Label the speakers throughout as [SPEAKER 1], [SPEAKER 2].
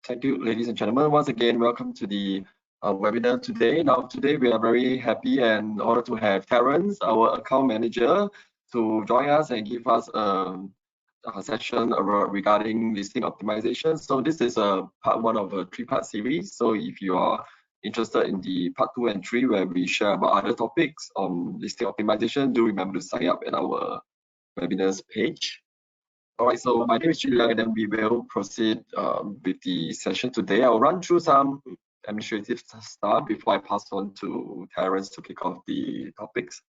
[SPEAKER 1] Thank you, ladies and gentlemen. Once again, welcome to the webinar today. Now, today we are very happy and honored to have Terence, our account manager, to join us and give us a session regarding listing optimization. So this is a part one of a three-part series. So if you are interested in the part 2 and 3, where we share about other topics on listing optimization, do remember to sign up at our webinars page. All right, so my name is Julia, and then we will proceed with the session today. I'll run through some administrative stuff before I pass on to Terence to kick off the topics.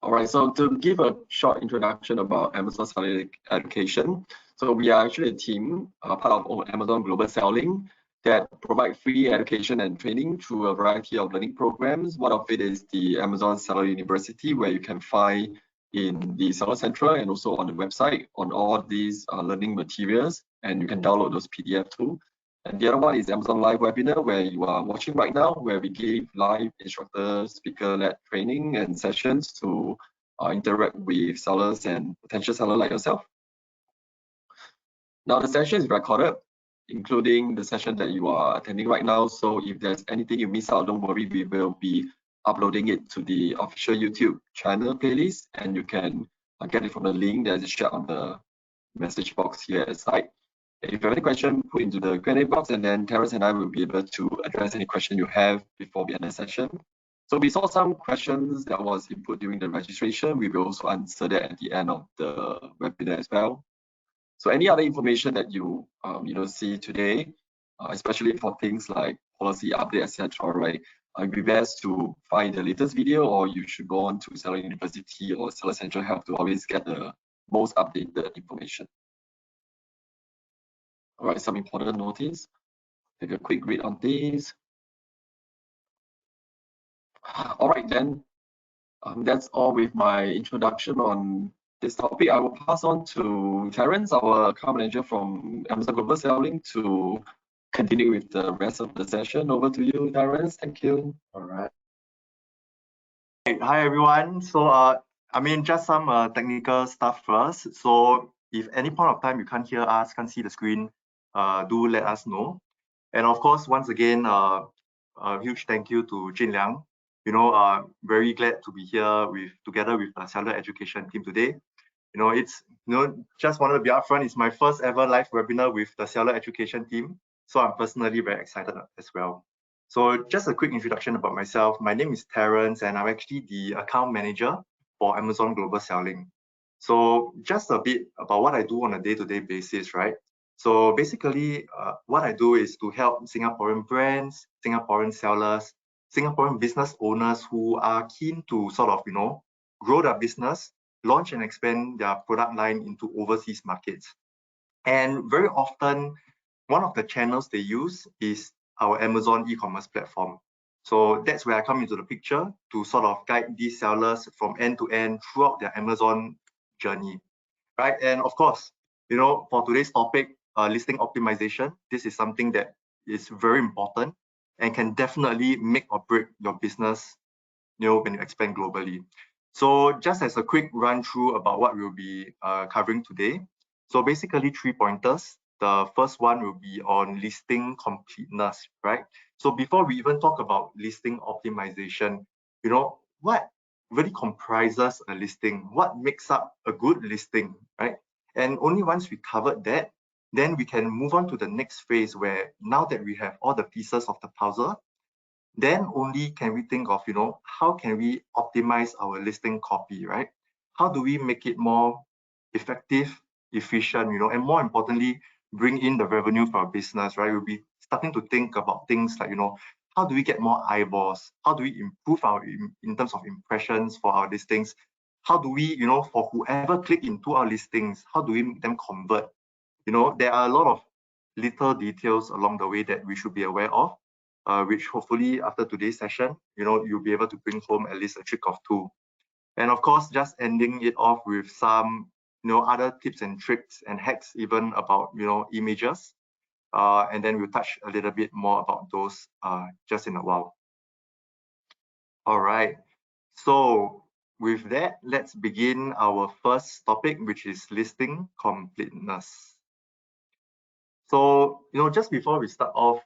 [SPEAKER 1] All right, so to give a short introduction about Amazon Seller Education. So we are actually a team, part of Amazon Global Selling, that provide free education and training through a variety of learning programs. One of it is the Amazon Seller University, where you can find in the Seller Central and also on the website on all these learning materials, and you can download those PDF too. And the other one is Amazon Live Webinar, where you are watching right now, where we give live instructor, speaker-led training and sessions to interact with sellers and potential sellers like yourself. Now, the session is recorded, including the session that you are attending right now. So if there's anything you miss out, don't worry, we will be uploading it to the official YouTube channel playlist, and you can get it from the link that is shared on the message box here at the side. If you have any question, put into the Q&A box, and then Terence and I will be able to address any question you have before we end the session. So we saw some questions that was input during the registration. We will also answer that at the end of the webinar as well. So any other information that you see today, especially for things like policy update, etc., right? It'd be best to find the latest video, or you should go on to Seller University or Seller Central Help to always get the most updated information. All right, some important notice. Take a quick read on these. All right, then. That's all with my introduction on this topic. I will pass on to Terence, our account manager from Amazon Global Selling, to continue with the rest of the session. Over to you, Terence. Thank you.
[SPEAKER 2] All right. Hi, everyone. So, just some technical stuff first. So, if any point of time you can't hear us, can't see the screen, do let us know. And of course, once again, a huge thank you to Jin Liang. Very glad to be here together with the seller education team today. Just wanted to be upfront. It's my first ever live webinar with the seller education team, so I'm personally very excited as well. So just a quick introduction about myself. My name is Terence, and I'm actually the account manager for Amazon Global Selling. So just a bit about what I do on a day-to-day basis, right? So basically, what I do is to help Singaporean brands, Singaporean sellers, Singaporean business owners who are keen to sort of, grow their business, launch and expand their product line into overseas markets. And very often, one of the channels they use is our Amazon e-commerce platform. So that's where I come into the picture to sort of guide these sellers from end to end throughout their Amazon journey, right? And of course, for today's topic, listing optimization, this is something that is very important and can definitely make or break your business, when you expand globally. So just as a quick run through about what we'll be covering today. So basically 3 pointers. The first one will be on listing completeness, right? So before we even talk about listing optimization, what really comprises a listing? What makes up a good listing, right? And only once we covered that, then we can move on to the next phase, where now that we have all the pieces of the puzzle, then only can we think of, how can we optimize our listing copy, right? How do we make it more effective, efficient, and more importantly, bring in the revenue for our business, right? We'll be starting to think about things like, how do we get more eyeballs? How do we improve in terms of impressions for our listings? How do we, for whoever click into our listings, how do we make them convert? There are a lot of little details along the way that we should be aware of, which hopefully after today's session, you'll be able to bring home at least a trick or two. And of course, just ending it off with some, other tips and tricks and hacks, even about, images. And then we'll touch a little bit more about those just in a while. All right. So with that, let's begin our first topic, which is listing completeness. So, just before we start off,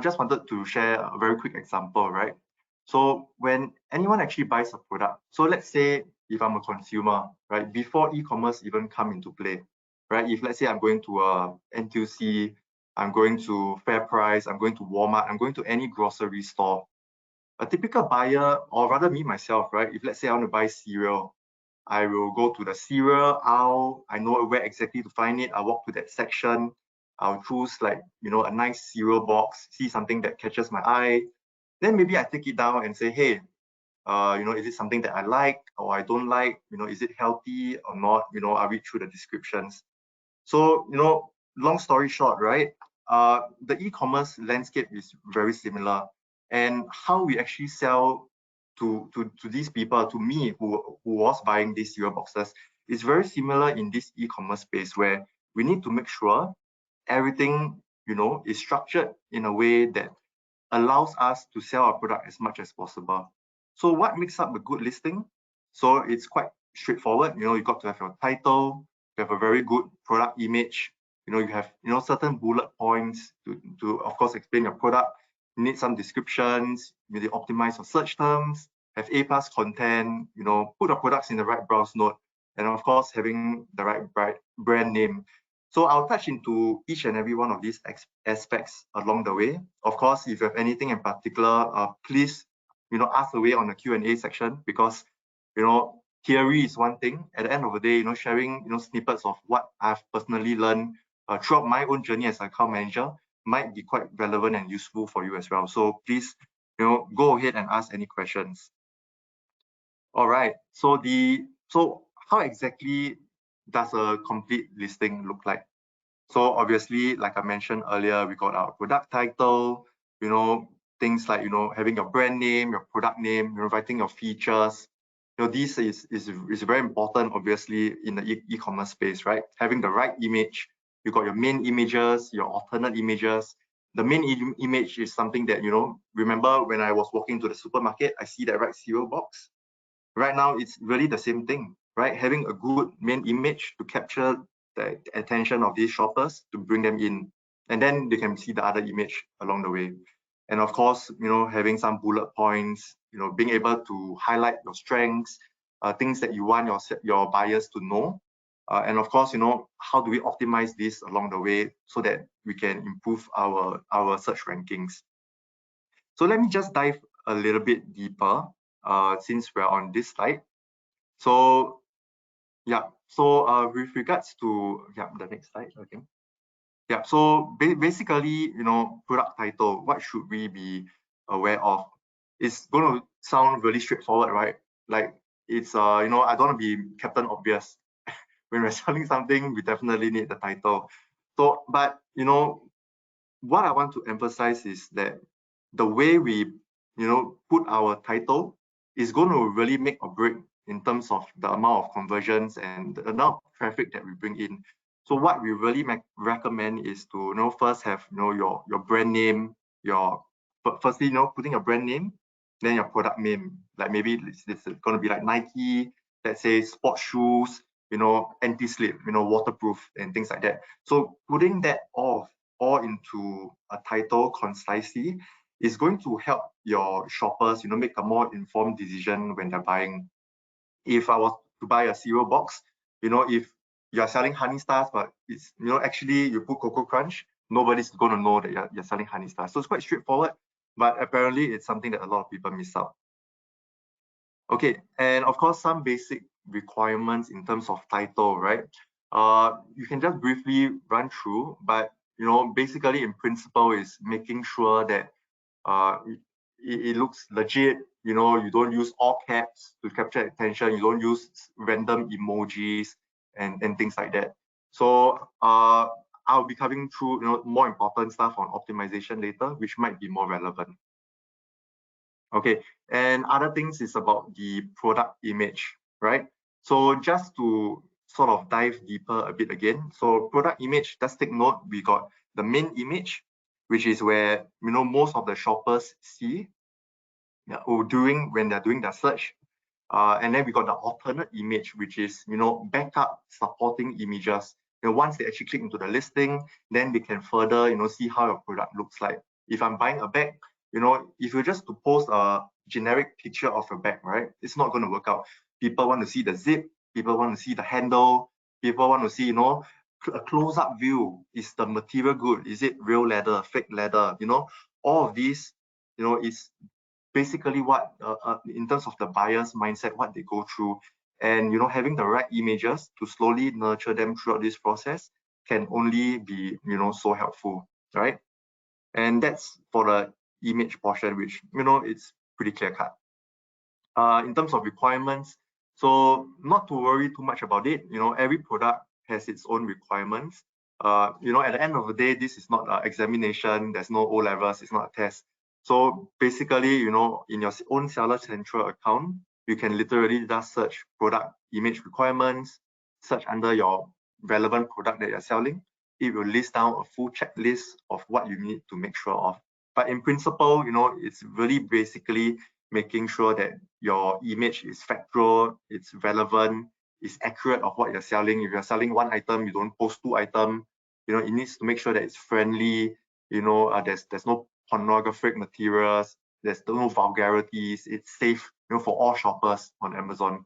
[SPEAKER 2] just wanted to share a very quick example, right? So when anyone actually buys a product, so let's say if I'm a consumer, right, before e-commerce even come into play, right? If let's say I'm going to a NTUC, I'm going to FairPrice, I'm going to Walmart, I'm going to any grocery store, a typical buyer, or rather me myself, right? If let's say I want to buy cereal, I will go to the cereal aisle. I know where exactly to find it. I walk to that section. I'll choose like, a nice cereal box, see something that catches my eye. Then maybe I take it down and say, hey, is it something that I like or I don't like? Is it healthy or not? I read through the descriptions. So, long story short, right? The e-commerce landscape is very similar, and how we actually sell to these people, to me who was buying these cereal boxes, is very similar in this e-commerce space, where we need to make sure everything is structured in a way that allows us to sell our product as much as possible. So what makes up a good listing? So it's quite straightforward. You got to have your title, you have a very good product image, you have certain bullet points to of course explain your product. You need some descriptions, maybe optimize your search terms, have A+ content, put your products in the right browse node, and of course having the right brand name. So I'll touch into each and every one of these aspects along the way. Of course, if you have anything in particular, please, ask away on the Q&A section, because, theory is one thing. At the end of the day, sharing, snippets of what I've personally learned throughout my own journey as an account manager might be quite relevant and useful for you as well. So please, go ahead and ask any questions. All right. So how exactly does a complete listing look like? So obviously, like I mentioned earlier, we got our product title, things like, having your brand name, your product name, writing your features. This is very important, obviously, in the e-commerce space, right? Having the right image, you got your main images, your alternate images. The main image is something that, remember when I was walking to the supermarket, I see that right cereal box. Right now, it's really the same thing, right? Having a good main image to capture the attention of these shoppers to bring them in, and then they can see the other image along the way. And of course, having some bullet points, being able to highlight your strengths, things that you want your buyers to know. And of course, how do we optimize this along the way so that we can improve our search rankings? So let me just dive a little bit deeper since we're on this slide. So yeah, so with regards to the next slide, okay. Yeah, so basically, product title, what should we be aware of? It's going to sound really straightforward, right? Like it's I don't want to be Captain Obvious. When we're selling something, we definitely need the title. So, but what I want to emphasize is that the way we put our title is going to really make or break in terms of the amount of conversions and the amount of traffic that we bring in. So what we really recommend is to first have your brand name, firstly putting your brand name, then your product name. Like maybe it's going to be like Nike, let's say sports shoes, anti-slip, waterproof and things like that. So putting that all into a title concisely is going to help your shoppers, make a more informed decision when they're buying. If I was to buy a cereal box, if you're selling Honey Stars, but it's, actually you put Cocoa Crunch, nobody's going to know that you're selling Honey Stars. So it's quite straightforward, but apparently it's something that a lot of people miss out. Okay, and of course, some basic requirements in terms of title, right? You can just briefly run through, but basically in principle is making sure that it looks legit. You don't use all caps to capture attention. You don't use random emojis and things like that. So I'll be coming through more important stuff on optimization later, which might be more relevant. Okay, and other things is about the product image, right? So just to sort of dive deeper a bit again. So product image, just take note, we got the main image, which is where most of the shoppers see when they're doing their search. And then we got the alternate image, which is, backup supporting images. Once they actually click into the listing, then they can further, see how your product looks like. If I'm buying a bag, if you just to post a generic picture of a bag, right, it's not going to work out. People want to see the zip, people want to see the handle, people want to see, a close-up view. Is the material good? Is it real leather, fake leather? All of these, is basically what, in terms of the buyer's mindset, what they go through. And, having the right images to slowly nurture them throughout this process can only be, so helpful, right? And that's for the image portion, which, it's pretty clear cut. In terms of requirements, so not to worry too much about it. Every product has its own requirements. At the end of the day, this is not an examination. There's no O levels. It's not a test. So basically, in your own Seller Central account, you can literally just search product image requirements, search under your relevant product that you're selling. It will list down a full checklist of what you need to make sure of. But in principle, it's really basically making sure that your image is factual, it's relevant, it's accurate of what you're selling. If you're selling one item, you don't post two items. It needs to make sure that it's friendly. There's no pornographic materials. There's no vulgarities. It's safe, for all shoppers on Amazon.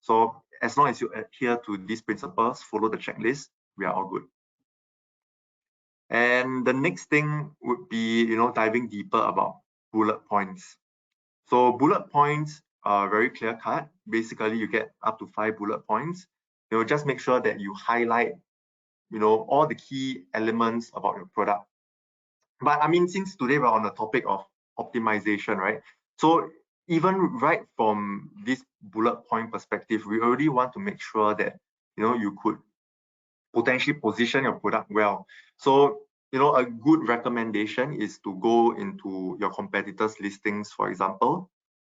[SPEAKER 2] So as long as you adhere to these principles, follow the checklist, we are all good. And the next thing would be, diving deeper about bullet points. So bullet points are very clear cut. Basically, you get up to 5 bullet points. Just make sure that you highlight, all the key elements about your product. But I mean, since today we're on the topic of optimization, right? So even right from this bullet point perspective, we already want to make sure that, you could potentially position your product well. So, a good recommendation is to go into your competitors' listings, for example.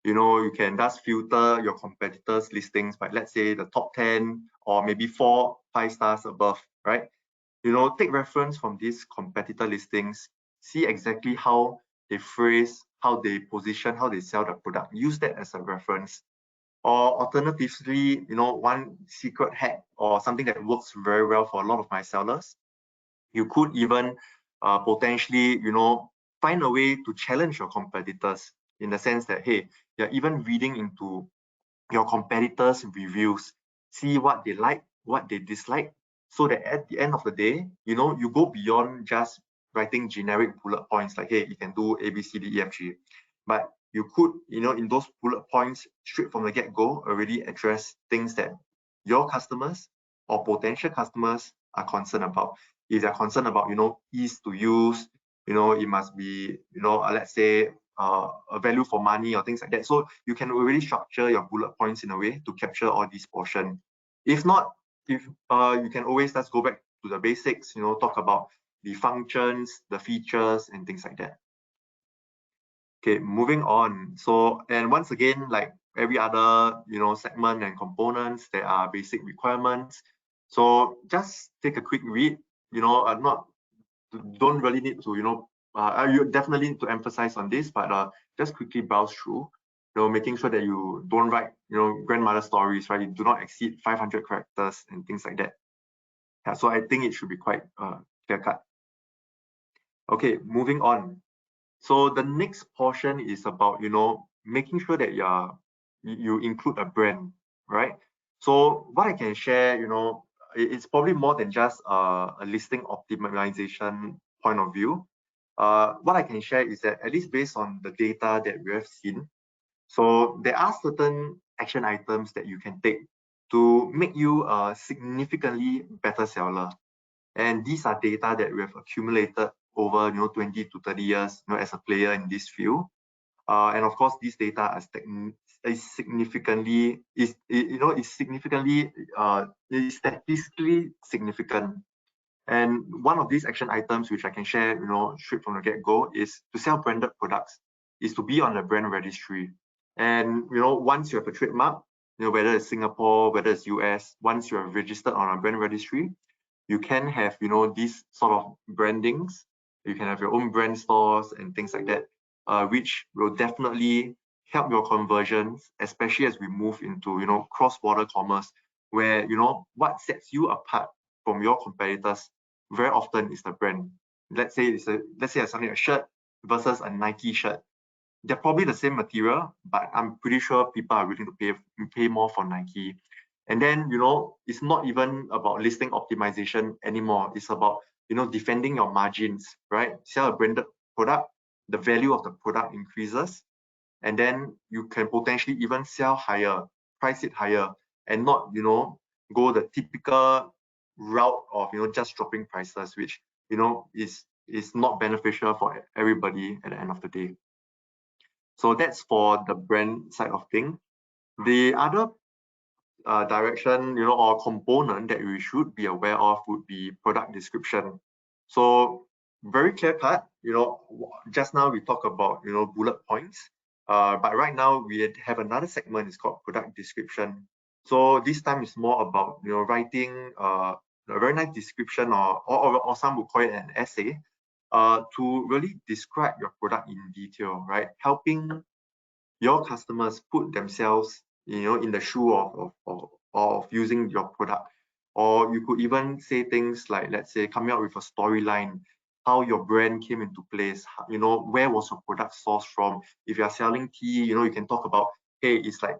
[SPEAKER 2] You can just filter your competitors' listings by, let's say, the top 10 or maybe 4, 5 stars above, right? Take reference from these competitor listings, see exactly how they phrase, how they position, how they sell the product. Use that as a reference. Or alternatively, one secret hack or something that works very well for a lot of my sellers, you could even potentially, find a way to challenge your competitors in the sense that, hey, you're even reading into your competitors' reviews, see what they like, what they dislike, so that at the end of the day, you go beyond just writing generic bullet points like, hey, you can do A, B, C, D, E, F, G. But you could, in those bullet points, straight from the get-go, already address things that your customers or potential customers are concerned about. If they're concerned about, ease to use, it must be, let's say, a value for money or things like that. So you can already structure your bullet points in a way to capture all these portions. If not, you can always just go back to the basics, talk about the functions, the features, and things like that. Okay, moving on. So, and once again, like every other, segment and components, there are basic requirements. So just take a quick read, don't really need to, you definitely need to emphasize on this, but just quickly browse through, making sure that you don't write, grandmother stories, right? You do not exceed 500 characters and things like that. Yeah, so I think it should be quite clear cut. Okay, moving on. So the next portion is about, making sure that you include a brand, right? So what I can share, it's probably more than just a listing optimization point of view. What I can share is that, at least based on the data that we have seen, so there are certain action items that you can take to make you a significantly better seller. And these are data that we have accumulated over 20 to 30 years as a player in this field. And of course, these data is significantly statistically significant. And one of these action items which I can share, straight from the get-go, is to sell branded products, is to be on the brand registry. And once you have a trademark, whether it's Singapore, whether it's US, once you are registered on a brand registry, you can have these sort of brandings. You can have your own brand stores and things like that, which will definitely help your conversions, especially as we move into cross-border commerce, where what sets you apart from your competitors very often is the brand. Let's say I'm selling a shirt versus a Nike shirt. They're probably the same material, but I'm pretty sure people are willing to pay more for Nike. And then it's not even about listing optimization anymore. It's about defending your margins, right? Sell a branded product, the value of the product increases, and then you can potentially even sell higher, price it higher, and not go the typical route of just dropping prices, which is not beneficial for everybody at the end of the day. So that's for the brand side of thing. The other direction or component that we should be aware of would be product description. So very clear cut, just now we talked about bullet points, but right now we have another segment, it's called product description. So this time is more about writing a very nice description, or some would call it an essay, to really describe your product in detail, right? Helping your customers put themselves in the shoe of using your product. Or you could even say things like, let's say, coming up with a storyline, how your brand came into place, where was your product sourced from. If you are selling tea, you can talk about, hey, it's like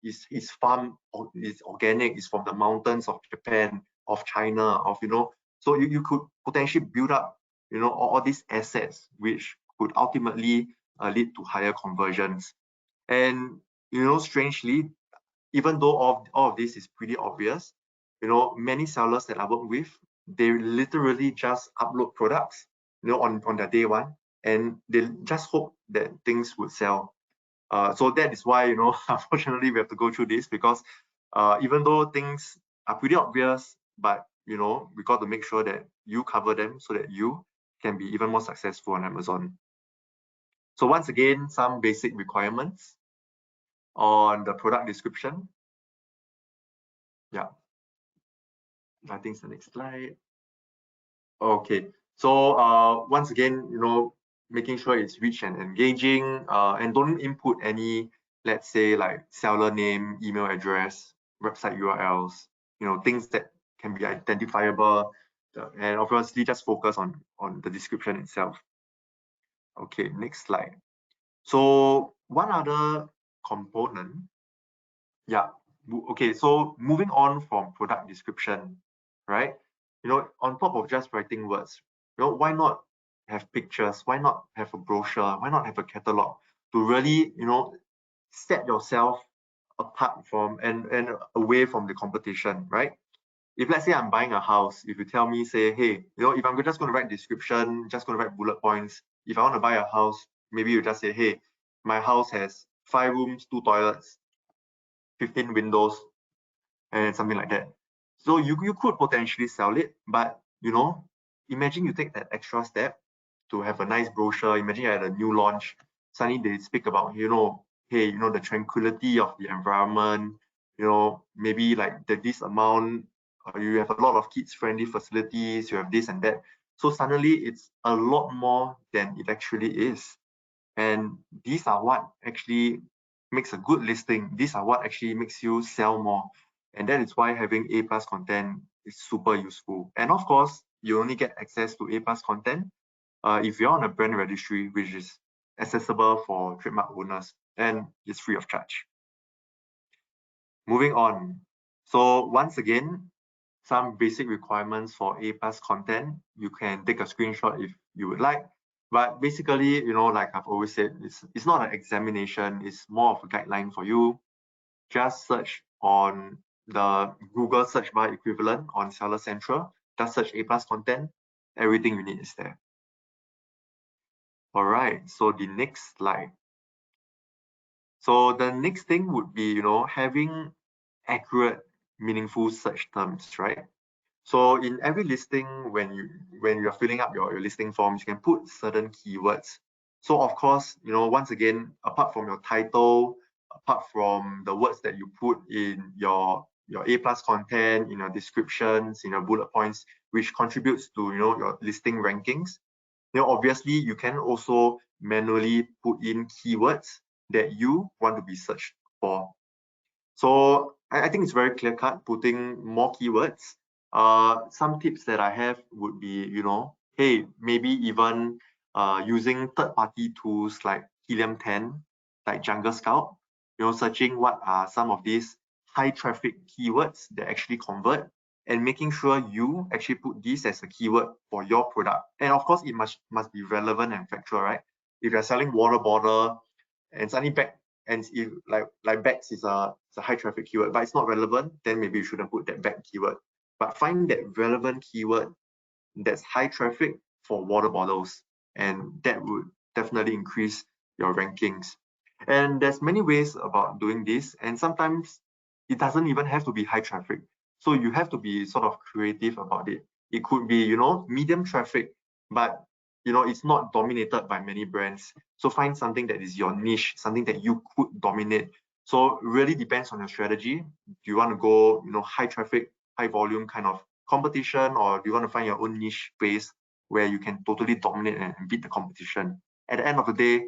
[SPEAKER 2] it's farm, it's organic, it's from the mountains of Japan, of China, so you could potentially build up all these assets which could ultimately lead to higher conversions. And strangely, even though all of this is pretty obvious, many sellers that I work with, they literally just upload products on their day one, and they just hope that things would sell. So that is why unfortunately we have to go through this, because even though things are pretty obvious, but we got to make sure that you cover them so that you can be even more successful on Amazon. So once again, some basic requirements on the product description. Yeah, I think it's the next slide. Okay, so once again, making sure it's rich and engaging, and don't input any, let's say, like seller name, email address, website URLs, things that can be identifiable, and obviously just focus on the description itself. Okay, next slide. So one other component, yeah. Okay, so moving on from product description, right? On top of just writing words, why not have pictures? Why not have a brochure? Why not have a catalog to really, set yourself apart from and away from the competition, right? If let's say I'm buying a house, if you tell me, say, hey, if I'm just going to write description, just going to write bullet points, if I want to buy a house, maybe you just say, hey, my house has 5 rooms, 2 toilets, 15 windows, and something like that. So you could potentially sell it, but imagine you take that extra step to have a nice brochure. Imagine you had a new launch, suddenly they speak about hey, the tranquility of the environment, maybe like this amount, you have a lot of kids friendly facilities, you have this and that. So suddenly it's a lot more than it actually is. And these are what actually makes a good listing. These are what actually makes you sell more. And that is why having A+ content is super useful. And of course, you only get access to A+ content if you're on a brand registry, which is accessible for trademark owners, and it's free of charge. Moving on. So once again, some basic requirements for A+ content. You can take a screenshot if you would like. But basically, like I've always said, it's not an examination, it's more of a guideline for you. Just search on the Google search bar equivalent on Seller Central. Just search A+ content. Everything you need is there. All right, so the next slide. So the next thing would be, having accurate, meaningful search terms, right? So in every listing, when you're filling up your listing forms, you can put certain keywords. So of course, once again, apart from your title, apart from the words that you put in your A+ content, in your descriptions, in your bullet points, which contributes to your listing rankings. Obviously you can also manually put in keywords that you want to be searched for. So I think it's very clear cut, putting more keywords. Some tips that I have would be, hey, maybe even using third-party tools like Helium 10, like Jungle Scout, searching what are some of these high traffic keywords that actually convert, and making sure you actually put this as a keyword for your product. And of course, it must be relevant and factual, right? If you're selling water bottle and suddenly and if like bags is a high traffic keyword, but it's not relevant, then maybe you shouldn't put that bag keyword. But find that relevant keyword that's high traffic for water bottles, and that would definitely increase your rankings. And there's many ways about doing this, and sometimes it doesn't even have to be high traffic. So you have to be sort of creative about it. It could be, medium traffic, but it's not dominated by many brands. So find something that is your niche, something that you could dominate. So really depends on your strategy. Do you want to go, high traffic, high volume kind of competition, or do you want to find your own niche space where you can totally dominate and beat the competition? At the end of the day,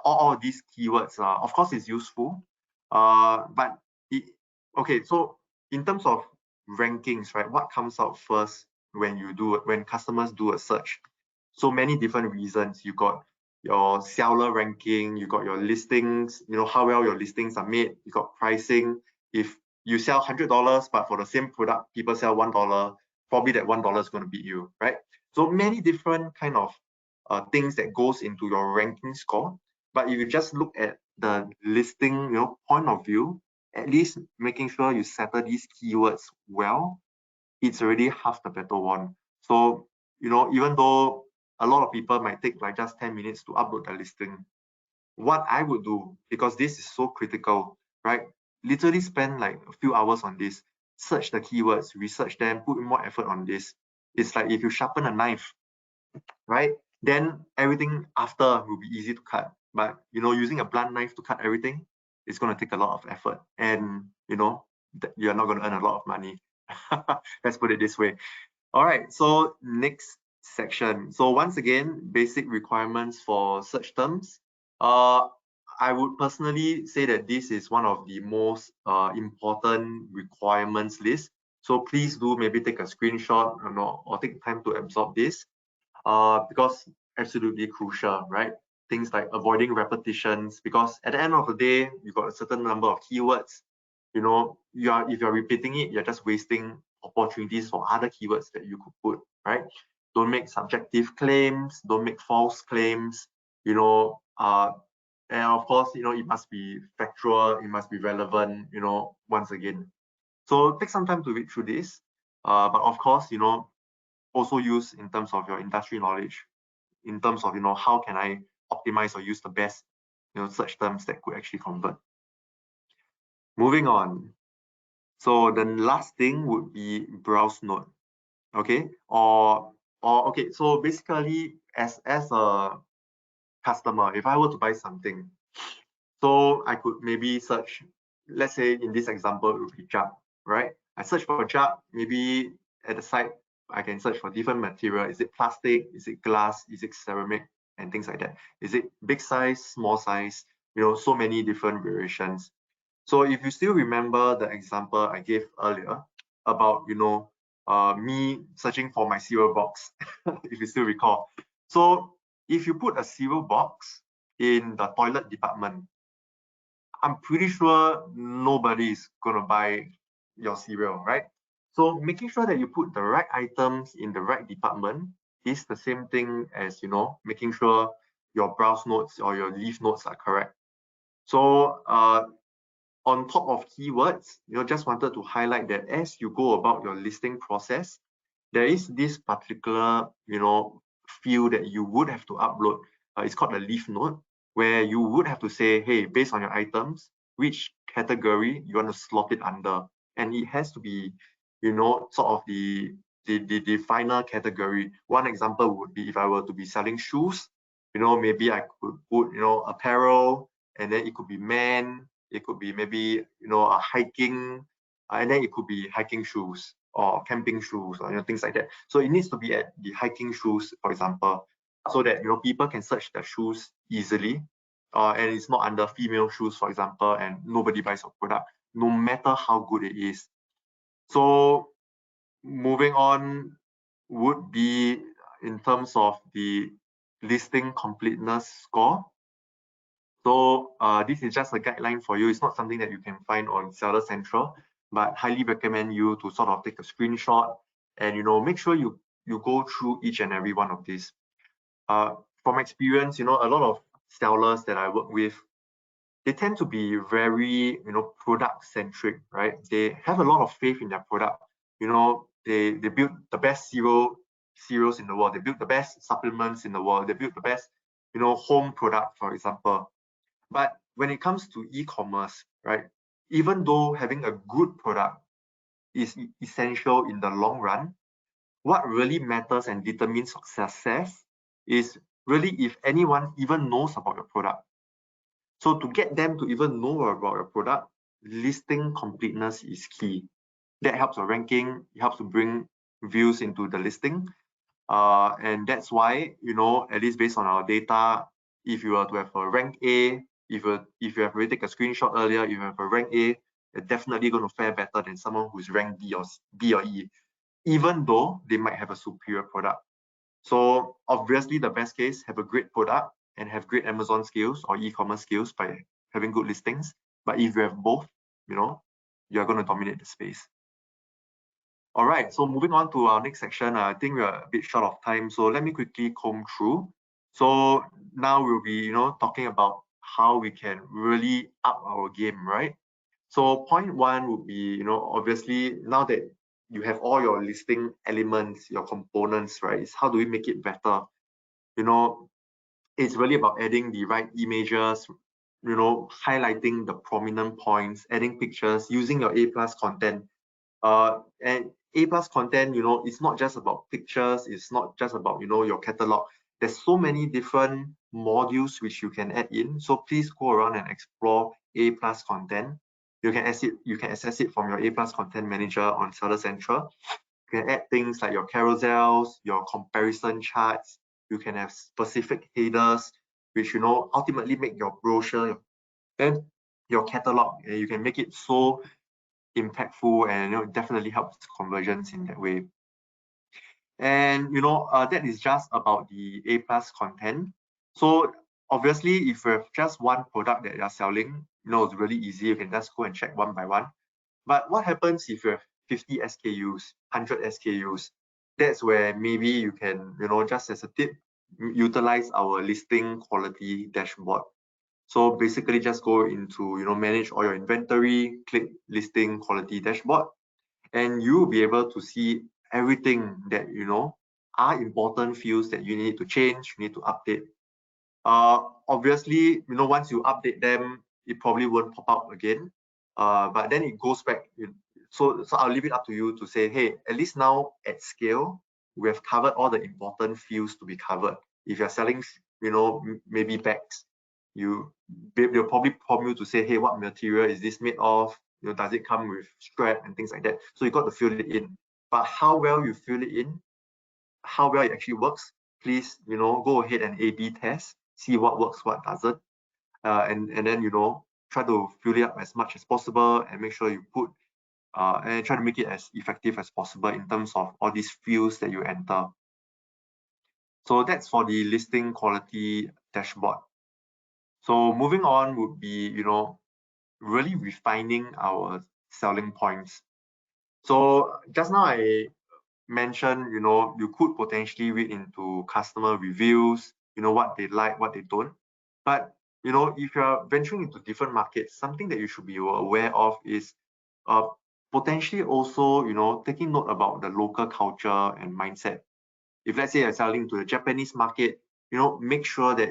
[SPEAKER 2] all of these keywords are, of course, it's useful, but okay. So in terms of rankings, right, what comes out first when customers do a search? So many different reasons. You got your seller ranking, you got your listings, how well your listings are made, you got pricing. If you sell $100, but for the same product, people sell $1, probably that $1 is going to beat you, right? So many different kind of things that goes into your ranking score. But if you just look at the listing, point of view, at least making sure you settle these keywords well, it's already half the battle won. So, even though a lot of people might take like just 10 minutes to upload the listing, what I would do, because this is so critical, right? Literally spend like a few hours on this, search the keywords, research them, put more effort on this. It's like if you sharpen a knife, right? Then everything after will be easy to cut. But using a blunt knife to cut everything, it's going to take a lot of effort, and you're not going to earn a lot of money. Let's put it this way. All right, so next section. So once again, basic requirements for search terms. I would personally say that this is one of the most important requirements list. So please do maybe take a screenshot or take time to absorb this, because absolutely crucial, right? Things like avoiding repetitions, because at the end of the day, you got a certain number of keywords. If you're repeating it, you're just wasting opportunities for other keywords that you could put, right? Don't make subjective claims, don't make false claims, and of course, it must be factual, it must be relevant, once again. So take some time to read through this, but of course, also use in terms of your industry knowledge, in terms of, how can I optimize or use the best, search terms that could actually convert. Moving on. So the last thing would be browse node, okay? Or okay, so basically as a customer, if I were to buy something, so I could maybe search, let's say in this example, it would be jar, right? I search for jar, maybe at the site, I can search for different material. Is it plastic? Is it glass? Is it ceramic? And things like that. Is it big size, small size? So many different variations. So if you still remember the example I gave earlier about, me searching for my cereal box, if you still recall. So if you put a cereal box in the toilet department, I'm pretty sure nobody is going to buy your cereal, right? So making sure that you put the right items in the right department is the same thing as, making sure your browse nodes or your leave nodes are correct. So on top of keywords, just wanted to highlight that as you go about your listing process, there is this particular, field that you would have to upload. It's called a leaf node, where you would have to say, hey, based on your items, which category you want to slot it under. And it has to be, sort of the final category. One example would be if I were to be selling shoes, maybe I could put, apparel, and then it could be men, it could be maybe, a hiking, and then it could be hiking shoes or camping shoes or things like that. So it needs to be at the hiking shoes, for example, so that people can search the shoes easily. and it's not under female shoes, for example, and nobody buys your product, no matter how good it is. So moving on would be in terms of the listing completeness score. So this is just a guideline for you. It's not something that you can find on Seller Central, but highly recommend you to sort of take a screenshot and make sure you go through each and every one of these. From experience, a lot of sellers that I work with, they tend to be very product centric, right? They have a lot of faith in their product. They build the best cereals in the world. They build the best supplements in the world. They build the best home product, for example. But when it comes to e-commerce, right, even though having a good product is essential in the long run, what really matters and determines success is really if anyone even knows about your product. So to get them to even know about your product, listing completeness is key. That helps your ranking, it helps to bring views into the listing. And that's why, at least based on our data, if you were to have a rank A, if you have already taken a screenshot earlier, if you have a rank A, you're definitely going to fare better than someone who's ranked B or E, even though they might have a superior product. So obviously the best case, have a great product and have great Amazon skills or e-commerce skills by having good listings. But if you have both, you're going to dominate the space. All right, so moving on to our next section, I think we're a bit short of time, so let me quickly comb through. So now we'll be, talking about how we can really up our game, right? So point one would be, obviously now that you have all your listing elements, your components, right? Is how do we make it better? It's really about adding the right images, highlighting the prominent points, adding pictures, using your A+ content. And A+ content, it's not just about pictures, it's not just about, your catalog. There's so many different modules which you can add in. So please go around and explore A+ content. You can access it from your A+ content manager on Seller Central. You can add things like your carousels, your comparison charts. You can have specific headers, which ultimately make your brochure and your catalog. And you can make it so impactful, and it definitely helps conversions in that way. And that is just about the A+ content. So obviously, if you have just one product that you're selling, it's really easy. You can just go and check one by one. But what happens if you have 50 SKUs, 100 SKUs? That's where maybe you can, just as a tip, utilize our listing quality dashboard. So basically just go into, manage all your inventory, click listing quality dashboard, and you'll be able to see everything that, are important fields that you need to change, you need to update. Obviously, once you update them, it probably won't pop up again. But then it goes back. So I'll leave it up to you to say, hey, at least now at scale, we have covered all the important fields to be covered. If you're selling, maybe bags, they'll probably prompt you to say, hey, what material is this made of? Does it come with strap and things like that? So you got to fill it in. But how well you fill it in, how well it actually works, please, go ahead and A/B test, see what works, what doesn't, and then try to fill it up as much as possible and make sure you put and try to make it as effective as possible in terms of all these fields that you enter. So that's for the listing quality dashboard. So moving on would be, really refining our selling points. So just now I mentioned, you could potentially read into customer reviews, what they like, what they don't. But, if you're venturing into different markets, something that you should be aware of is potentially also, taking note about the local culture and mindset. If let's say you're selling to the Japanese market, make sure that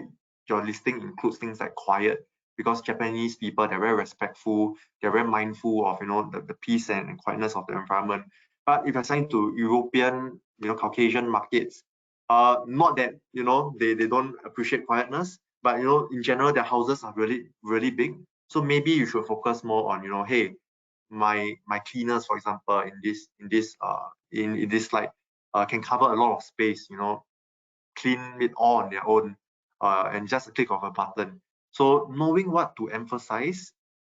[SPEAKER 2] your listing includes things like quiet, because Japanese people, they're very respectful, they're very mindful of, the peace and quietness of the environment. But if you're selling to European, Caucasian markets, not that, they don't appreciate quietness, but, in general, their houses are really, really big. So maybe you should focus more on, hey, my cleaners, for example, in this slide, can cover a lot of space, clean it all on their own, and just a click of a button. So knowing what to emphasize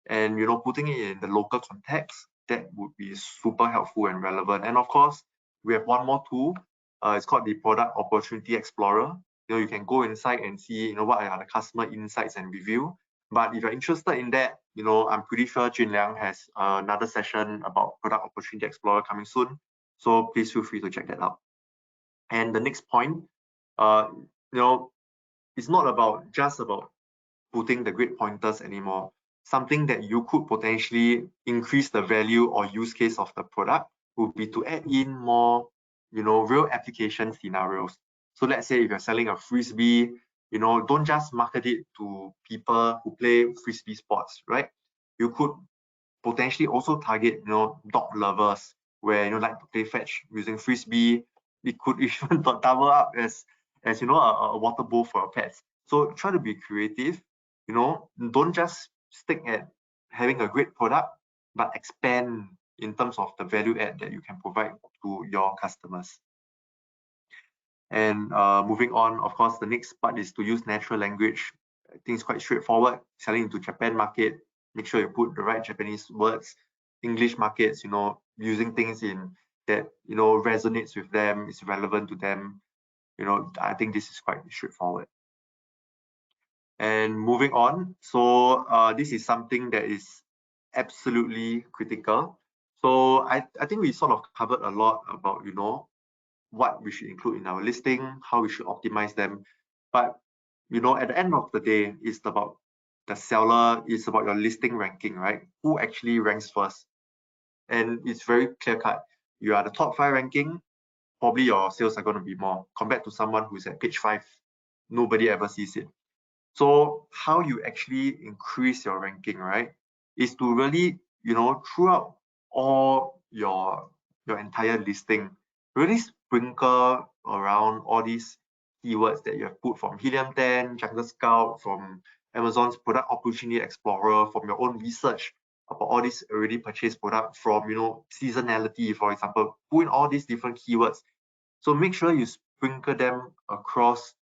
[SPEAKER 2] and putting it in the local context, that would be super helpful and relevant. And of course, we have one more tool. It's called the Product Opportunity Explorer. You can go inside and see what are the customer insights and review. But if you're interested in that, I'm pretty sure Jun Liang has another session about Product Opportunity Explorer coming soon. So please feel free to check that out. And the next point, it's not just about putting the great pointers anymore. Something that you could potentially increase the value or use case of the product would be to add in more, real application scenarios. So let's say if you're selling a frisbee, don't just market it to people who play frisbee sports, right? You could potentially also target, dog lovers where like to play fetch using frisbee. It could even double up as a water bowl for your pets. So try to be creative. Don't just stick at having a great product, but expand in terms of the value add that you can provide to your customers. And moving on, of course, the next part is to use natural language. I think it's quite straightforward. Selling into Japan market, make sure you put the right Japanese words. English markets, using things in that resonates with them, is relevant to them. I think this is quite straightforward. And moving on, so this is something that is absolutely critical. So I think we sort of covered a lot about what we should include in our listing, how we should optimize them. But at the end of the day, it's about the seller, it's about your listing ranking, right? Who actually ranks first? And it's very clear cut. You are the top 5 ranking, probably your sales are going to be more compared to someone who's at page 5. Nobody ever sees it. So how you actually increase your ranking, right, is to really, throughout all your entire listing, really sprinkle around all these keywords that you have put from Helium 10, Jungle Scout, from Amazon's Product Opportunity Explorer, from your own research about all these already purchased products, from seasonality, for example. Put in all these different keywords. So make sure you sprinkle them across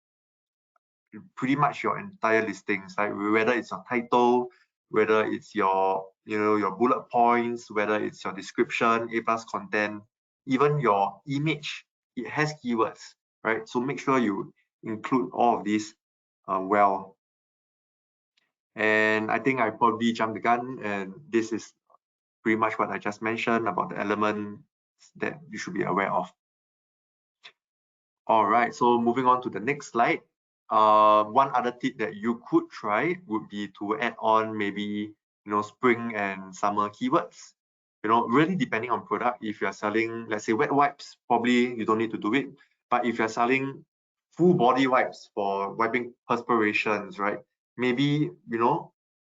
[SPEAKER 2] pretty much your entire listings, like whether it's your title, whether it's your your bullet points, whether it's your description, A+ content, even your image, it has keywords, right? So make sure you include all of these well. And I think I probably jumped the gun, and this is pretty much what I just mentioned about the elements that you should be aware of. All right, so moving on to the next slide. One other tip that you could try would be to add on maybe spring and summer keywords. Really depending on product. If you're selling, let's say, wet wipes, probably you don't need to do it. But if you're selling full body wipes for wiping perspirations, right? Maybe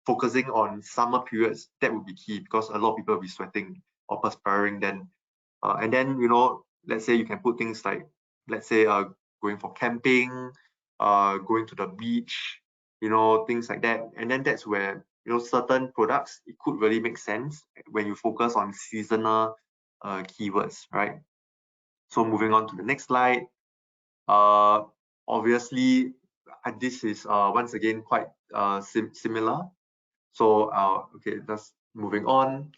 [SPEAKER 2] focusing on summer periods, that would be key because a lot of people will be sweating or perspiring then. And then let's say you can put things like, let's say going for camping, going to the beach, things like that. And then that's where certain products, it could really make sense when you focus on seasonal keywords, right? So moving on to the next slide. Obviously, this is once again quite similar. So okay, just moving on.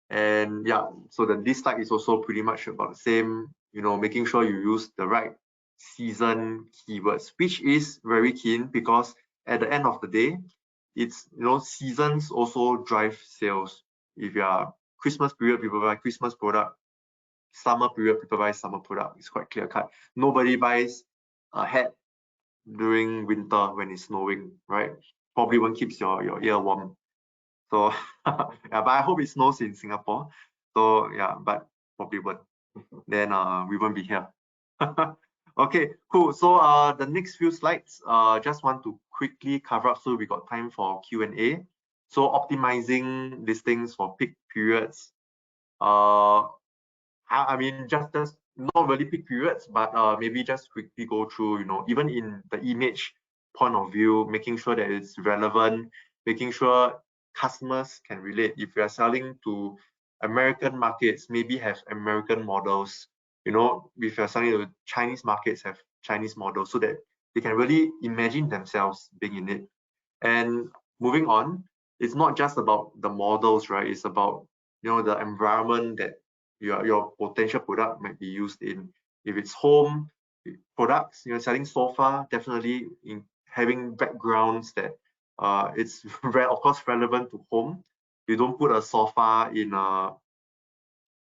[SPEAKER 2] And yeah, so this slide is also pretty much about the same, making sure you use the right season keywords, which is very keen because at the end of the day, it's, seasons also drive sales. If you are Christmas period, people buy Christmas product. Summer period, people buy summer product. It's quite clear cut. Nobody buys a hat during winter when it's snowing, right? Probably won't keep your ear warm. So yeah, but I hope it snows in Singapore. So yeah, but probably won't. Then we won't be here. Okay, cool. So the next few slides, just want to quickly cover up so we got time for Q&A. So optimizing listings for peak periods. I mean, just not really peak periods, but maybe just quickly go through, even in the image point of view, making sure that it's relevant, making sure customers can relate. If you are selling to American markets, maybe have American models. If you're selling to Chinese markets, have Chinese models so that they can really imagine themselves being in it. And moving on, it's not just about the models, right? It's about, you know, the environment that your potential product might be used in. If it's home products, you know, selling sofa, definitely in having backgrounds that it's of course relevant to home. You don't put a sofa in a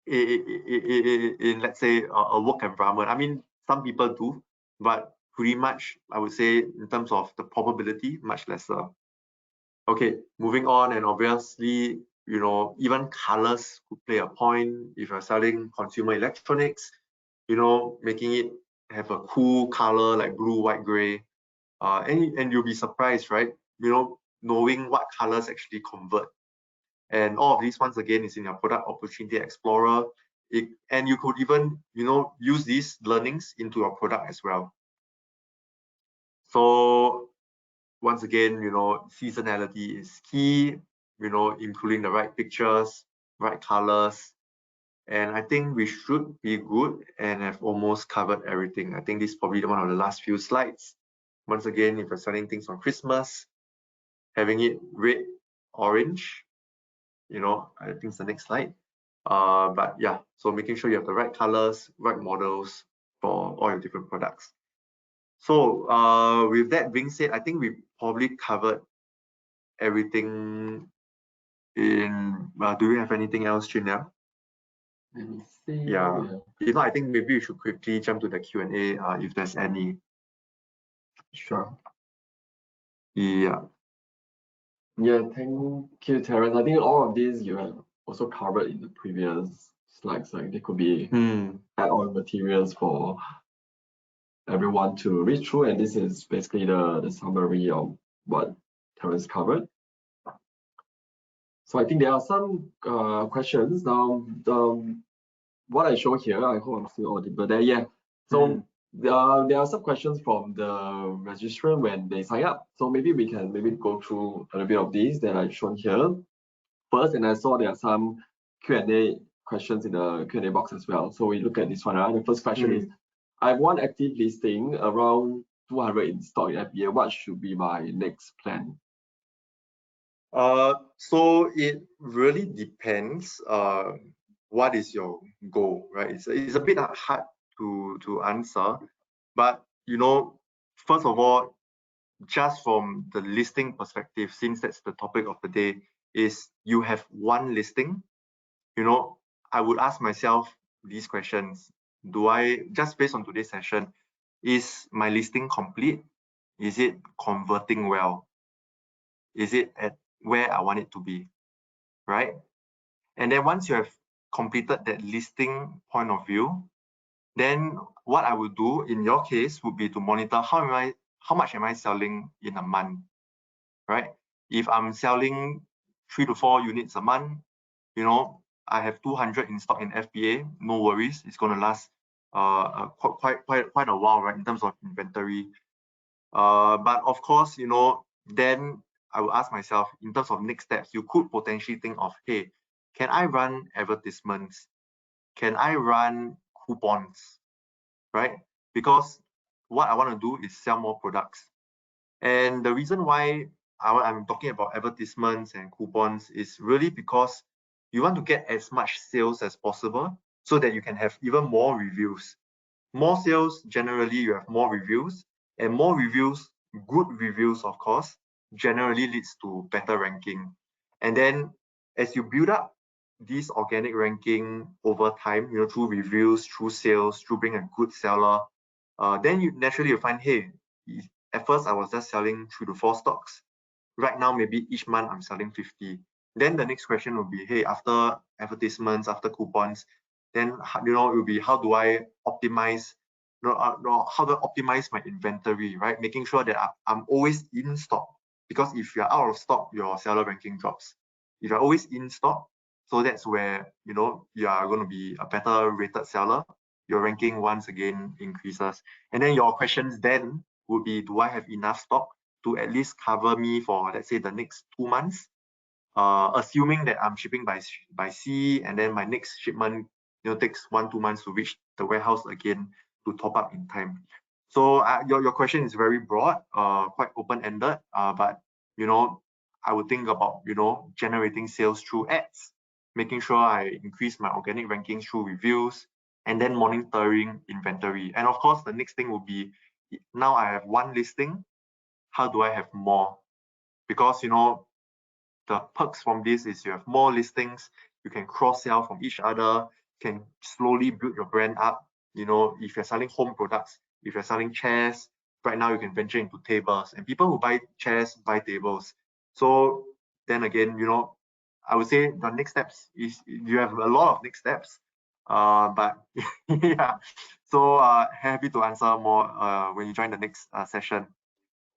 [SPEAKER 2] in let's say a work environment. I mean, some people do, but pretty much I would say in terms of the probability, much lesser. Okay, moving on, and obviously, you know, even colors could play a point if you're selling consumer electronics, you know, making it have a cool color like blue, white, gray. And you'll be surprised, right? You know, knowing what colors actually convert. And all of these, once again, is in your product opportunity explorer. And you could even, you know, use these learnings into your product as well. So once again, you know, seasonality is key, you know, including the right pictures, right colors. And I think we should be good and have almost covered everything. I think this is probably one of the last few slides. Once again, if you're selling things on Christmas, having it red, orange, you know, I think it's the next slide. But yeah, so making sure you have the right colors, right models for all your different products. So with that being said, I think we probably covered everything in, do we have anything else, Junel?
[SPEAKER 1] Let me see.
[SPEAKER 2] Yeah. If not, I think maybe we should quickly jump to the Q&A if there's any.
[SPEAKER 1] Sure.
[SPEAKER 2] Yeah.
[SPEAKER 1] Yeah, thank you, Terence. I think all of these you have also covered in the previous slides. Like, they could be add-on materials for everyone to read through, and this is basically the summary of what Terence covered. So I think there are some questions now. What I show here, I hope I'm still audible there. Yeah. So there are some questions from the registrant when they sign up. So maybe we can go through a little bit of these that I've shown here first. And I saw there are some Q&A questions in the Q&A box as well. So we look at this one. The first question is, I have one active listing around 200 in stock in FBA. What should be my next plan?
[SPEAKER 2] So it really depends. What is your goal, right? It's a bit hard to answer, but you know, first of all, just from the listing perspective, since that's the topic of the day, is you have one listing. You know, I would ask myself these questions. Do I, just based on today's session, is my listing complete? Is it converting well? Is it at where I want it to be, right? And then once you have completed that listing point of view, then what I would do in your case would be to monitor how much am I selling in a month, right? If I'm selling 3 to 4 units a month, you know, I have 200 in stock in FBA, no worries, it's going to last quite a while, right, in terms of inventory. But of course, you know, then I will ask myself, in terms of next steps, you could potentially think of, hey, can I run advertisements? Can I run coupons, right? Because what I want to do is sell more products. And the reason why I'm talking about advertisements and coupons is really because you want to get as much sales as possible so that you can have even more reviews. More sales, generally you have more reviews, and more reviews, good reviews of course, generally leads to better ranking. And then as you build up this organic ranking over time, you know, through reviews, through sales, through being a good seller, then you naturally find, hey, at first I was just selling 3 to 4 stocks. Right now, maybe each month I'm selling 50. Then the next question will be, hey, after advertisements, after coupons, then you know, it will be, how do I optimize, how do I optimize my inventory, right? Making sure that I'm always in stock, because if you're out of stock, your seller ranking drops. If you're always in stock, so that's where, you know, you are going to be a better rated seller. Your ranking once again increases. And then your questions then would be, do I have enough stock to at least cover me for, let's say, the next 2 months? Assuming that I'm shipping by sea, and then my next shipment, you know, takes 1-2 months to reach the warehouse again to top up in time. So your question is very broad, quite open-ended, but you know, I would think about, generating sales through ads, making sure I increase my organic rankings through reviews, and then monitoring inventory. And of course, the next thing will be, now I have one listing, how do I have more? Because, the perks from this is you have more listings, you can cross-sell from each other, can slowly build your brand up. If you're selling home products, if you're selling chairs, right now you can venture into tables, and people who buy chairs buy tables. So then again, I would say the next steps is you have a lot of next steps. But yeah, so happy to answer more when you join the next session.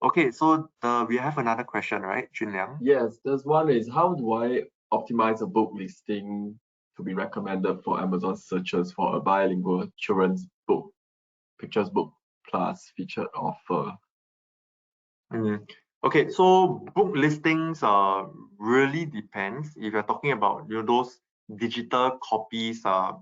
[SPEAKER 2] Okay, so we have another question, right, Junliang?
[SPEAKER 1] Yes, there's one is, how do I optimize a book listing to be recommended for Amazon searches for a bilingual children's book, pictures book plus featured offer?
[SPEAKER 2] Okay, so book listings really depends. If you're talking about those digital copies, I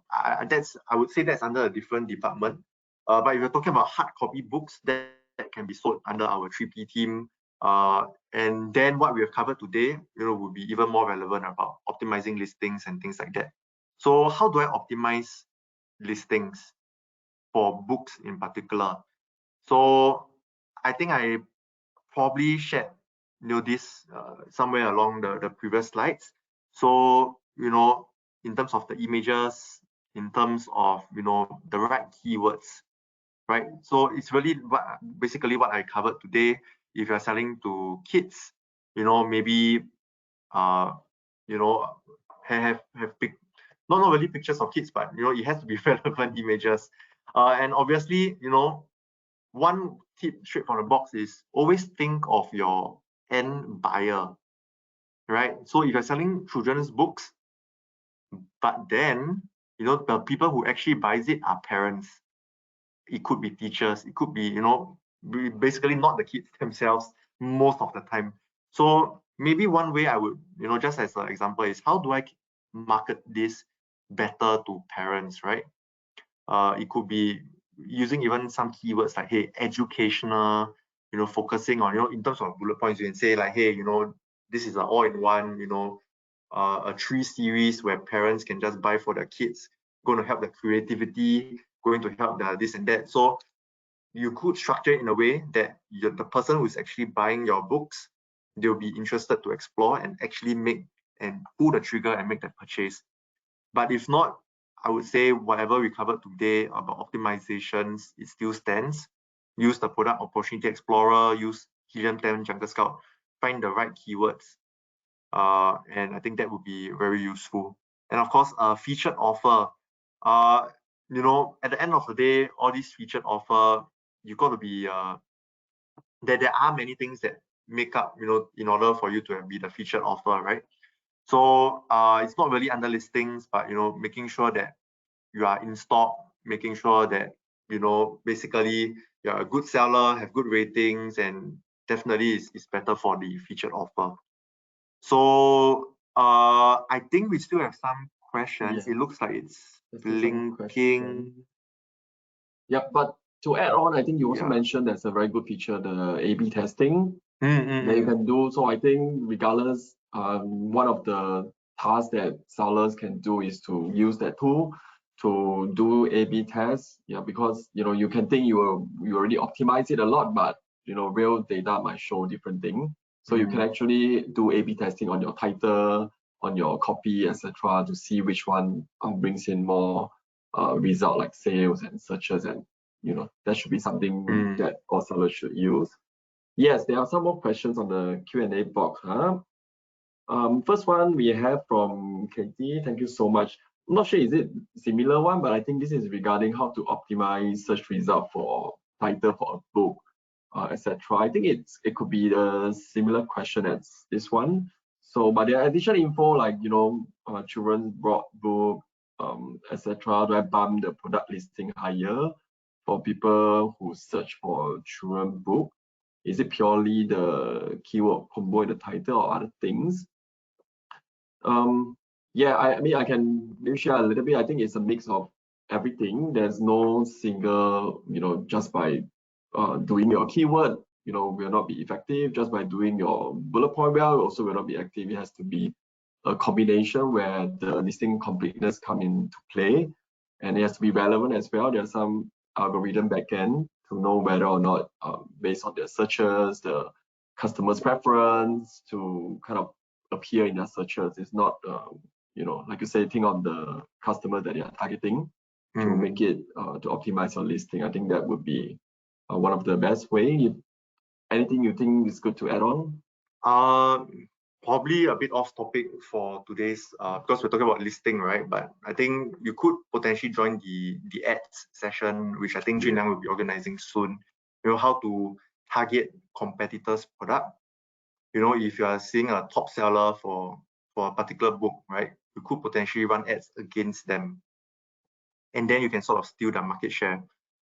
[SPEAKER 2] would say that's under a different department. But if you're talking about hard copy books, that can be sold under our 3P team. And then what we have covered today, would be even more relevant about optimizing listings and things like that. So how do I optimize listings for books in particular? So I think I probably shared this somewhere along the previous slides. So in terms of the images, in terms of the right keywords, right? So it's really basically what I covered today. If you're selling to kids, maybe have not really pictures of kids, but it has to be relevant images. And obviously, one tip straight from the box is always think of your end buyer, right? So if you're selling children's books, but then the people who actually buys it are parents. It could be teachers, it could be basically not the kids themselves most of the time. So maybe one way I would just as an example is, how do I market this better to parents, right? It could be using even some keywords like, hey, educational, focusing on, in terms of bullet points, you can say like, hey, this is an all-in-one, a 3 series where parents can just buy for their kids, going to help the creativity, going to help the this and that. So you could structure it in a way that the person who's actually buying your books, they'll be interested to explore and actually make and pull the trigger and make that purchase. But if not, I would say whatever we covered today about optimizations, it still stands. Use the product opportunity explorer, use Helium 10 Jungle Scout, find the right keywords. And I think that would be very useful. And of course, featured offer. At the end of the day, all these featured offer, you got to be there are many things that make up, in order for you to be the featured offer, right? So it's not really under listings, but making sure that you are in stock, making sure that basically you're a good seller, have good ratings, and definitely is better for the featured offer. So I think we still have some questions.
[SPEAKER 1] Yeah.
[SPEAKER 2] It looks like it's blinking.
[SPEAKER 1] Yeah, but to add on, I think you also mentioned there's a very good feature, the A/B testing that you can do. So I think regardless, one of the tasks that sellers can do is to use that tool to do A/B tests. Yeah, because you can think you already optimize it a lot, but real data might show different thing. So you can actually do A/B testing on your title, on your copy, etc., to see which one brings in more result, like sales and searches, and that should be something that all sellers should use. Yes, there are some more questions on the Q&A box. First one we have from Katie. Thank you so much. I'm not sure is it similar one, but I think this is regarding how to optimize search result for title for a book, etc. I think it could be a similar question as this one. So, but there are additional info like children's book, etc. Do I bump the product listing higher for people who search for children book? Is it purely the keyword combo in the title or other things? Yeah, I mean, I can maybe share a little bit. I think it's a mix of everything. There's no single, just by doing your keyword will not be effective just by doing your bullet point well. Also will not be active. It has to be a combination where the listing completeness come into play, and it has to be relevant as well. There's some algorithm backend to know whether or not, based on their searches, the customer's preference to kind of appear in their searches. It's not, like you say, think on the customer that you are targeting to make it to optimize your listing. I think that would be one of the best way. If anything you think is good to add on?
[SPEAKER 2] Probably a bit off topic for today's because we're talking about listing, right? But I think you could potentially join the ads session, which I think Jin Yang will be organizing soon. How to target competitors' product. If you are seeing a top seller for a particular book, right? You could potentially run ads against them, and then you can sort of steal the market share.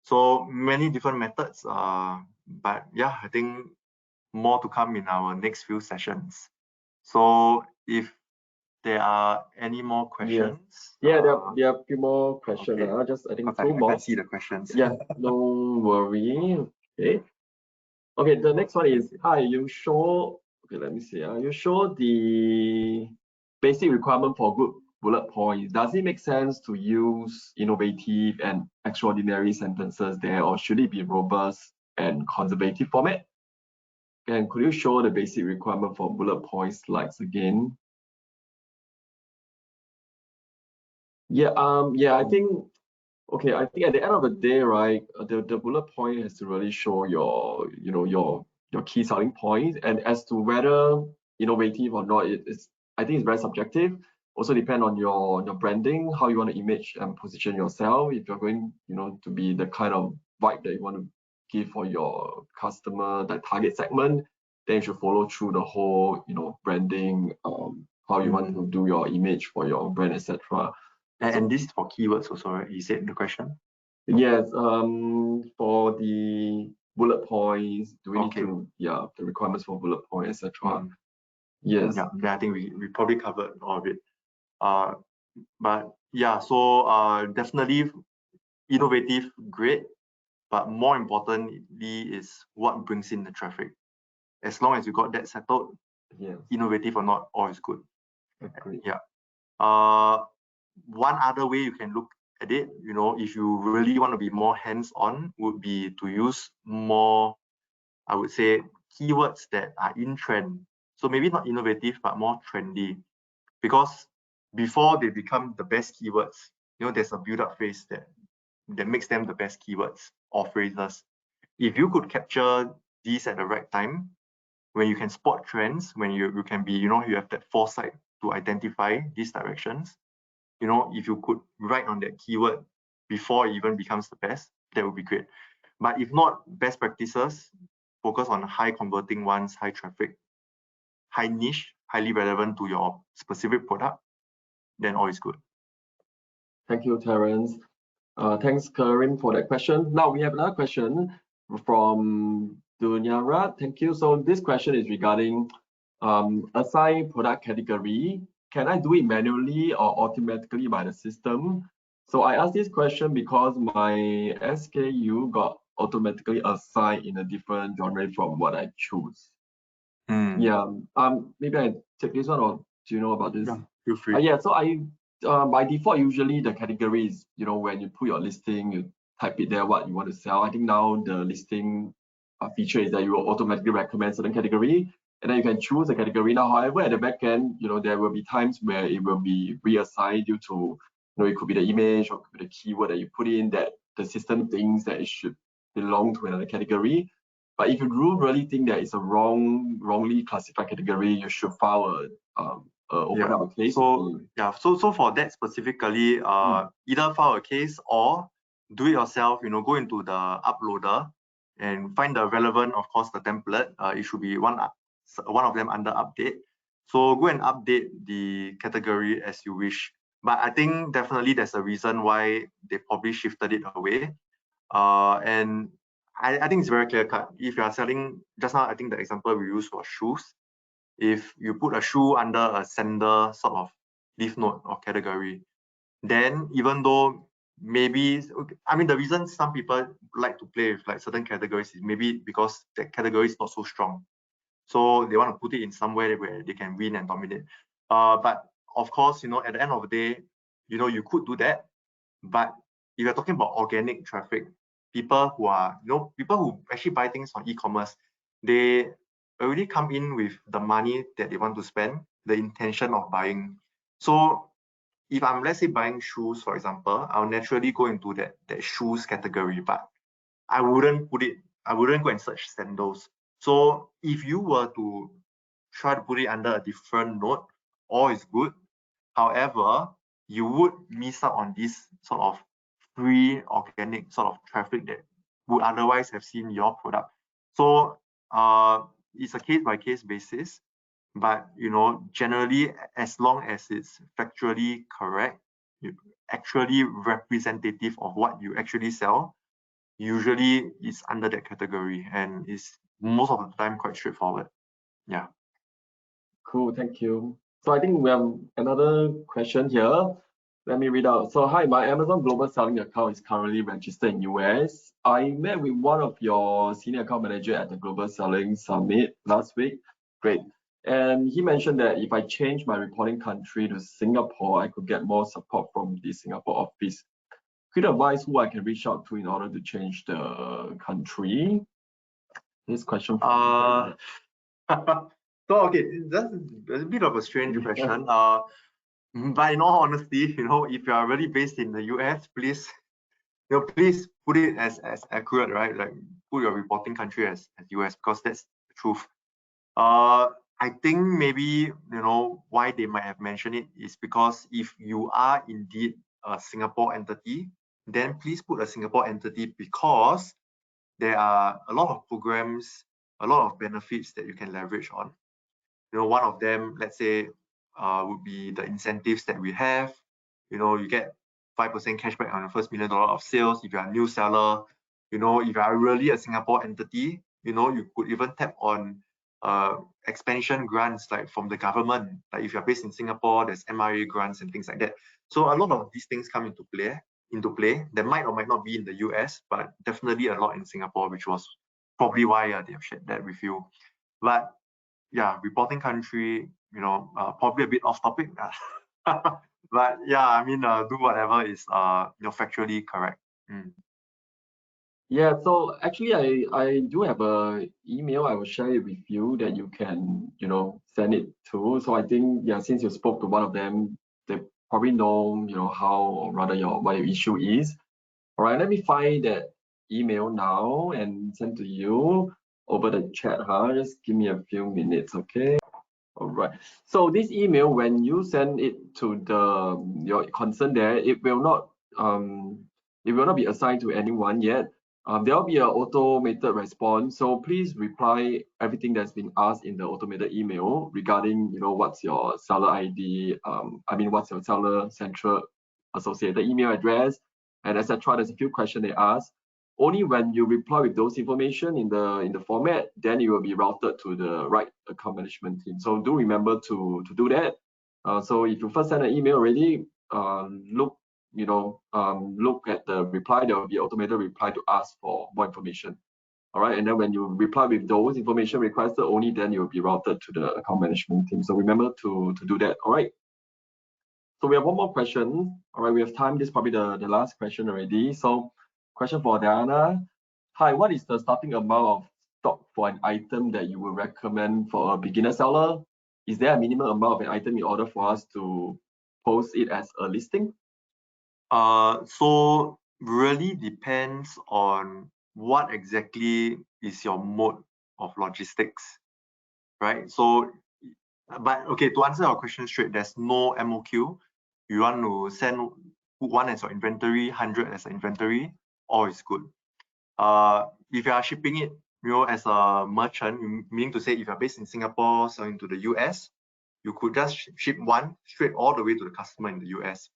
[SPEAKER 2] So many different methods. But yeah, I think more to come in our next few sessions. So if there are any more questions?
[SPEAKER 1] Yeah, there are a few more questions. Okay. Just I think two more.
[SPEAKER 2] I can see the questions.
[SPEAKER 1] Yeah, no worry. Okay, the next one is, hi, you show, okay, let me see. You show the basic requirement for good bullet points. Does it make sense to use innovative and extraordinary sentences there, or should it be robust and conservative format? And could you show the basic requirement for bullet point slides again? I think, okay, I think at the end of the day, right, the bullet point has to really show your, your key selling points. And as to whether innovative or not, I think it's very subjective. Also depend on your branding, how you want to image and position yourself. If you're going, to be the kind of vibe that you want to give for your customer, that target segment, then you should follow through the whole, branding, how you want to do your image for your brand, etc.
[SPEAKER 2] And this is for keywords also, right? You said the question?
[SPEAKER 1] Yes, for the bullet points, do we need to, the requirements for bullet points, etc. Yes.
[SPEAKER 2] Yeah, I think we probably covered all of it. But yeah, so definitely innovative, great, but more importantly is what brings in the traffic. As long as you got that settled, innovative or not, all is good.
[SPEAKER 1] Agreed.
[SPEAKER 2] Yeah. One other way you can look at it, if you really want to be more hands-on, would be to use more, I would say, keywords that are in trend. So maybe not innovative, but more trendy. Because before they become the best keywords, there's a build-up phase that makes them the best keywords or phrases. If you could capture these at the right time, when you can spot trends, when you can be, you have that foresight to identify these directions, if you could write on that keyword before it even becomes the best, that would be great. But if not, best practices, focus on high converting ones, high traffic, high niche, highly relevant to your specific product, then all is good.
[SPEAKER 1] Thank you, Terence. Thanks, Karim, for that question. Now we have another question from Dunyara. Thank you. So this question is regarding assign product category. Can I do it manually or automatically by the system? So I asked this question because my SKU got automatically assigned in a different genre from what I choose. Yeah. Maybe I take this one, or do you know about this?
[SPEAKER 2] Yeah, feel free.
[SPEAKER 1] Yeah. So I by default, usually the category is, when you put your listing, you type it there what you want to sell. I think now the listing feature is that you will automatically recommend certain category, and then you can choose a category. Now, however, at the back end, there will be times where it will be reassigned due to, it could be the image or it could be the keyword that you put in that the system thinks that it should belong to another category. But if you really think that it's a wrongly classified category, you should file open up a case.
[SPEAKER 2] So for that specifically, either file a case or do it yourself. Go into the uploader and find the relevant, of course, the template. It should be one of them under update. So go and update the category as you wish. But I think definitely there's a reason why they probably shifted it away. And I think it's very clear cut. If you are selling, just now I think the example we used was shoes. If you put a shoe under a sandal sort of leaf note or category, then even though maybe, I mean, the reason some people like to play with like certain categories is maybe because the category is not so strong. So they want to put it in somewhere where they can win and dominate. But of course, at the end of the day, you could do that. But if you're talking about organic traffic, people who are, people who actually buy things on e-commerce, they already come in with the money that they want to spend, the intention of buying. So if I'm, let's say, buying shoes, for example, I'll naturally go into that shoes category, but I wouldn't go and search sandals. So if you were to try to put it under a different note, all is good. However, you would miss out on this sort of free organic sort of traffic that would otherwise have seen your product. So it's a case-by-case basis, but generally, as long as it's factually correct, actually representative of what you actually sell, usually it's under that category and is most of the time quite straightforward. Yeah.
[SPEAKER 1] Cool, thank you. So I think we have another question here. Let me read out. So hi, my Amazon Global Selling account is currently registered in US. I met with one of your senior account manager at the Global Selling Summit last week. Great. And he mentioned that if I change my reporting country to Singapore, I could get more support from the Singapore office. Could you advise who I can reach out to in order to change the country? This question.
[SPEAKER 2] So okay, that's a bit of a strange question. But in all honesty, if you are really based in the US, please, please put it as accurate, right? Like put your reporting country as US, because that's the truth. I think maybe why they might have mentioned it is because if you are indeed a Singapore entity, then please put a Singapore entity, because there are a lot of programs, a lot of benefits that you can leverage on. One of them, let's say, would be the incentives that we have. You get 5% cashback on your first $1 million of sales if you're a new seller. If you are really a Singapore entity, you could even tap on expansion grants like from the government. Like if you're based in Singapore, there's MRA grants and things like that. So a lot of these things come into play. That might or might not be in the US, but definitely a lot in Singapore, which was probably why they have shared that with you. But yeah, reporting country, probably a bit off topic. But yeah, I mean, do whatever is factually correct.
[SPEAKER 1] Yeah, so actually I do have a email. I will share it with you that you can, send it to. So I think, yeah, since you spoke to one of them, they probably know, how, or rather what your issue is. All right, let me find that email now and send to you over the chat, huh? Just give me a few minutes, okay? All right. So this email, when you send it to your concern there, it will not be assigned to anyone yet. There will be an automated response. So please reply everything that's been asked in the automated email regarding, what's your seller ID, what's your seller central associated email address, and etc. There's a few questions they ask. Only when you reply with those information in the format, then it will be routed to the right account management team. So do remember to do that. So if you first send an email already, look at the reply. There will be automated reply to ask for more information. All right, and then when you reply with those information requested, only then you will be routed to the account management team. So remember to do that. All right. So we have one more question. All right, we have time. This is probably the last question already. So question for Diana. Hi, what is the starting amount of stock for an item that you would recommend for a beginner seller? Is there a minimum amount of an item in order for us to post it as a listing?
[SPEAKER 2] So really depends on what exactly is your mode of logistics, right? So, but okay, to answer your question straight, there's no MOQ. You want to send one as your inventory, 100 as an inventory, all is good. If you are shipping it, as a merchant, meaning to say if you're based in Singapore, selling to the US, you could just ship one straight all the way to the customer in the US.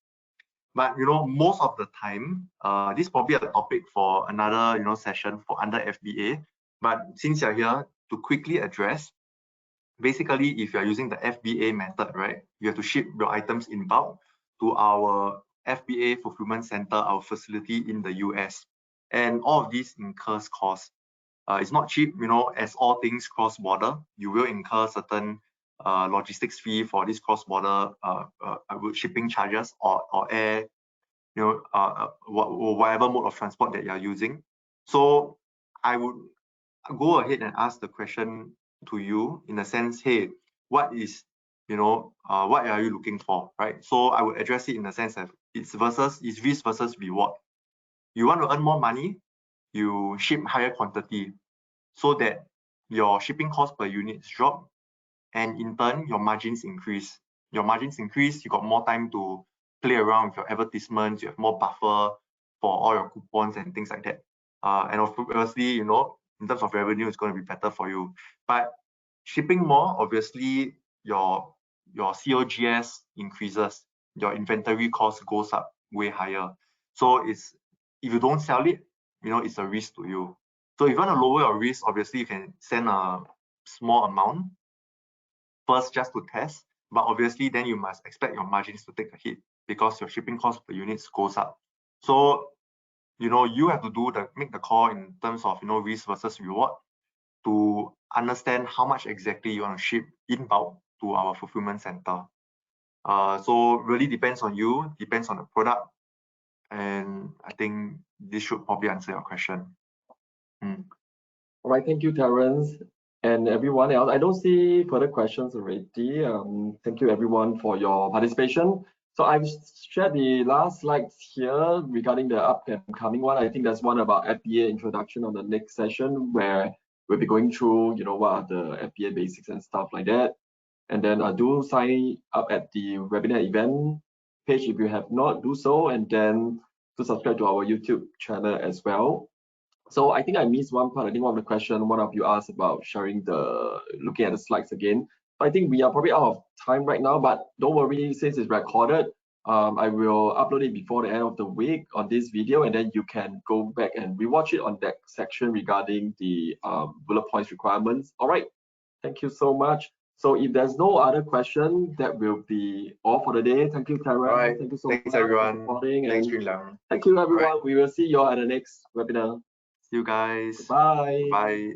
[SPEAKER 2] But most of the time, this is probably a topic for another session for under FBA. But since you're here, to quickly address, basically, if you're using the FBA method, right, you have to ship your items in bulk to our FBA Fulfillment Center, our facility in the US. And all of these incurs costs. It's not cheap, as all things cross-border, you will incur certain logistics fee for this cross-border shipping charges or air, whatever mode of transport that you are using. So I would go ahead and ask the question to you in the sense, hey, what is, what are you looking for, right? So I would address it in the sense that it's risk versus reward. You want to earn more money, you ship higher quantity so that your shipping cost per unit drop, and in turn, your margins increase. Your margins increase, you got more time to play around with your advertisements, you have more buffer for all your coupons and things like that. And obviously, in terms of revenue, it's going to be better for you. But shipping more, obviously, your COGS increases, your inventory cost goes up way higher. So if you don't sell it, it's a risk to you. So if you want to lower your risk, obviously you can send a small amount first just to test, but obviously then you must expect your margins to take a hit because your shipping cost per unit goes up. So you have to make the call in terms of risk versus reward to understand how much exactly you want to ship in bulk to our fulfillment center. So really depends on you, depends on the product, and I think this should probably answer your question.
[SPEAKER 1] All right, thank you, Terence, and everyone else. I don't see further questions already. Thank you, everyone, for your participation. So I've shared the last slides here regarding the upcoming one. I think there's one about FBA introduction on the next session where we'll be going through, what are the FBA basics and stuff like that. And then do sign up at the webinar event page if you have not do so, and then to subscribe to our YouTube channel as well. So I think I missed one part. I think one of the questions one of you asked about looking at the slides again. I think we are probably out of time right now, but don't worry, since it's recorded, I will upload it before the end of the week on this video, and then you can go back and rewatch it on that section regarding the bullet points requirements. All right, thank you so much. So if there's no other question, that will be all for the day. Thank you, Terence.
[SPEAKER 2] Right.
[SPEAKER 1] Thank you so
[SPEAKER 2] Thanks,
[SPEAKER 1] much
[SPEAKER 2] everyone.
[SPEAKER 1] for supporting.
[SPEAKER 2] Thanks,
[SPEAKER 1] and
[SPEAKER 2] Junlang.
[SPEAKER 1] thank you, everyone.
[SPEAKER 2] Right.
[SPEAKER 1] We will see you all at the next webinar.
[SPEAKER 2] See you guys.
[SPEAKER 1] Bye.
[SPEAKER 2] Bye.